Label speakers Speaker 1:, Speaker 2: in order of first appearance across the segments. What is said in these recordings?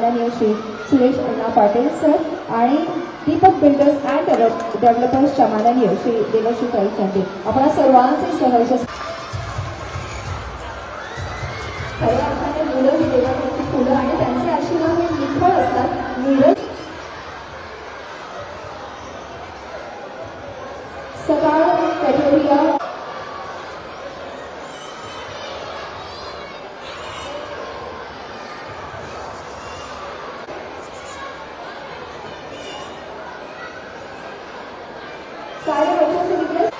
Speaker 1: माननीय श्री सुरेश अण्णा पाटील सर आणि Deepak builders and डेव्हलपर्सच्या माननीय श्री देवश्री ताई आपण सर्वांचे सहर्ष खऱ्या अर्थाने मुलं ही देवाची फुलं आणि त्यांचे आशीर्वाद हे निखळ असतात. नीरज सकाळ कॅटेगोरिया सारे बच्चों से रिक्वेस्ट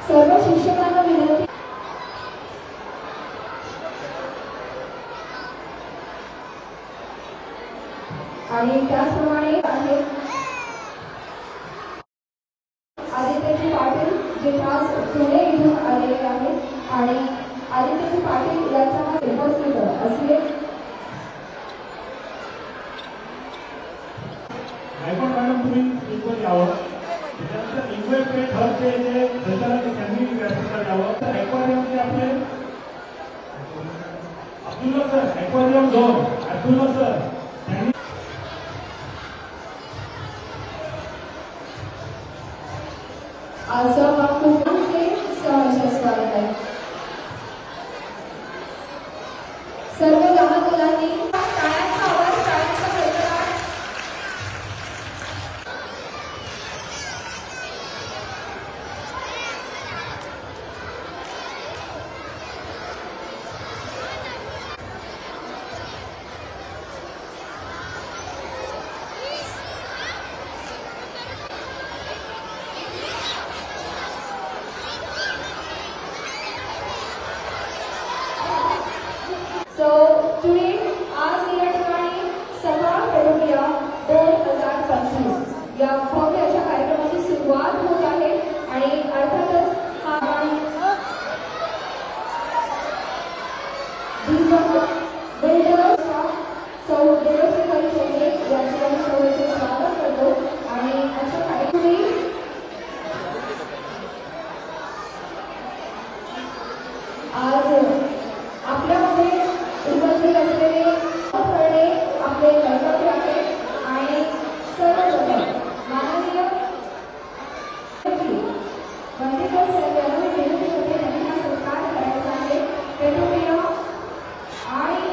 Speaker 1: सर्व शिक्षकांना विनंती आणि त्याचप्रमाणे आहे आदित्यजी पाटील जे खास पुणे इथून आलेले आहेत आणि आदित्यजी पाटील यांचा हा उपस्थित असले
Speaker 2: मॅडम तुम्ही इकडे यावं त्यानंतर इन्व्हेस्टमेंट हबचे जे संचालक त्यांनी व्यासपीठावर यावं तर ॲक्वारियमचे आपले Abdullah sir aquarium zone Abdullah sir त्यांनी
Speaker 1: आज आपको से सहर्ष स्वागत आहे. सर्व लहान मुलांनी टाळ्यांचा आवाज टाळ्यांचा कडकडाट So today आज या ठिकाणी सकाळ कॅटेगोरिया 2025 या भव्य अशा कार्यक्रमाची सुरुवात होत आहे आणि अर्थातच हा बिल्डर्सचा सौ देवश्री ताई यांचे आम्ही सर्वांचे स्वागत करतो आणि अशा कार्यक्रमी आज आपल्यामध्ये उपस्थित असलेले करणे आपले कर्तव्य आहे आणि सर्वप्रथम माननीय वंदेकर सर यांना मी विनंती करते त्यांनी हा सत्कार करायचा आहे. पेट्रोलिया आणि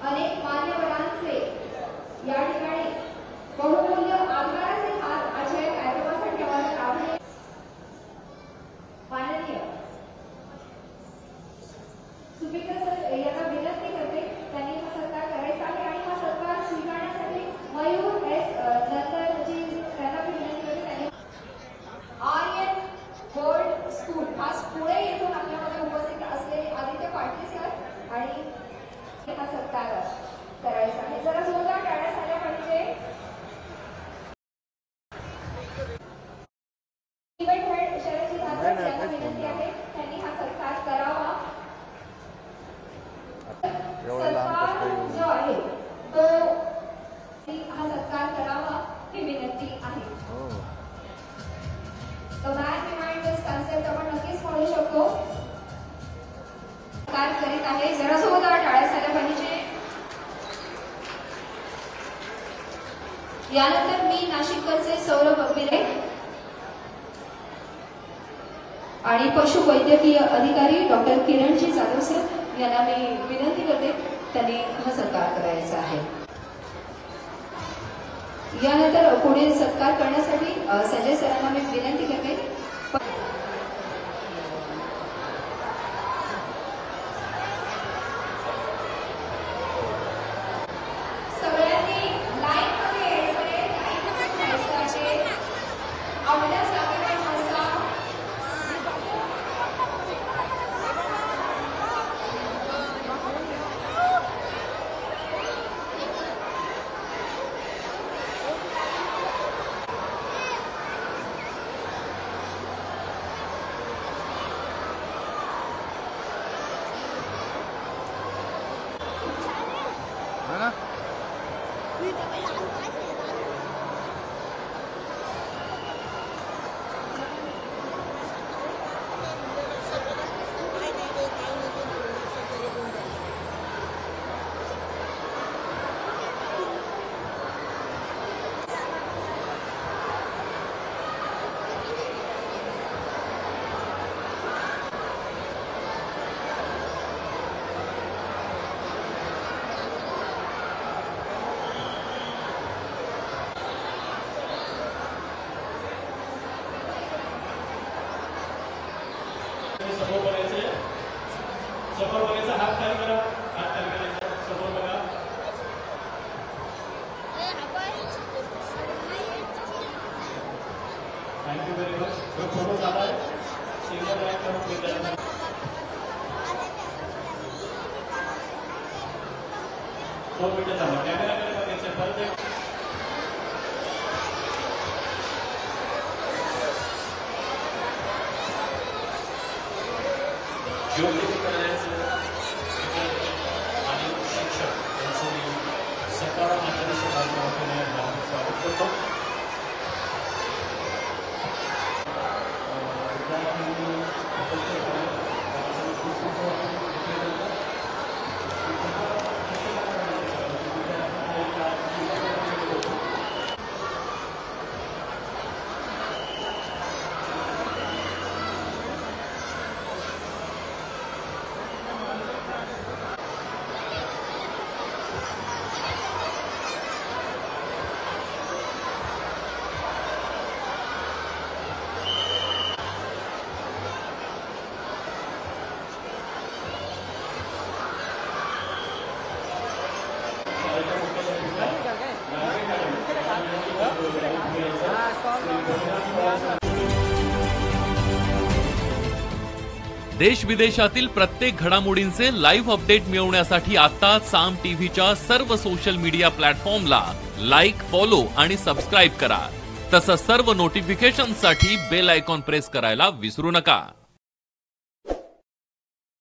Speaker 1: अनेक मान्यवरांचे या ठिकाणी बहुमूल्य आभाराचे हात अशा कार्यक्रमासाठी आम्हाला लाभले. माननीय सुपीकर सर यांना विनंती करते त्यांनी हा सत्कार करायचा आहे आणि हा सत्कार स्वीकारण्यासाठी मयूर एस नंतर जी त्यांना विनंती करते त्यांनी आर्यन गोल्ड स्कूल खास पुणे येथून आपल्यामध्ये उपस्थित असलेले आदित्य पाटील सर आणि हा सत्कार करायचा आहे. जरा जोरदार टाळ्या झाल्या पाहिजे. इव्हेंट हेड शरदजी धाकड यांना विनंती आहे त्यांनी हा सत्कार करावा. सत्कार जो आहे तो हा सत्कार करावा ही विनंती आहे. तो मॅन बिहाइंड दिस कन्सेप्ट आपण नक्कीच म्हणू शकतो. सत्कार करीत आहे. जरा जोरदार टाळ्या झाल्या पाहिजे. यानंतर मी नाशिककरचे सौरभ अब्बिरे आणि पशुवैद्यकीय अधिकारी डॉक्टर किरणजी जाधव सर यांना मी विनंती करते त्यांनी हा सत्कार करायचा आहे. यानंतर पुढील सत्कार करण्यासाठी संजय सरांना मी विनंती करते. सगळ्यांनी लाईनमध्ये यायचं आहे, लाईनमध्ये जायचं आहे. आपल्या जागेवर बसा.
Speaker 2: समोर बघायचा, हात खाली करा, हात खाली करायचा, समोर बघा. Thank you very much. फोटो झाला आहे, सिंगल लाईन करून घेतला. 2 मिनिटं थांबा, कॅमेराकडे बघायचं. परत एक योग्य करायचं आणि शिक्षक यांचं मी सकारात्मक स्वागत करतो.
Speaker 3: देश विदेशातील प्रत्येक घडामोडींचे लाईव्ह अपडेट मिळवण्यासाठी आता साम टीव्हीच्या सर्व सोशल मीडिया प्लॅटफॉर्मला लाईक, फॉलो आणि सबस्क्राईब करा. तसंच सर्व नोटिफिकेशनसाठी बेल आयकॉन प्रेस करायला विसरू नका.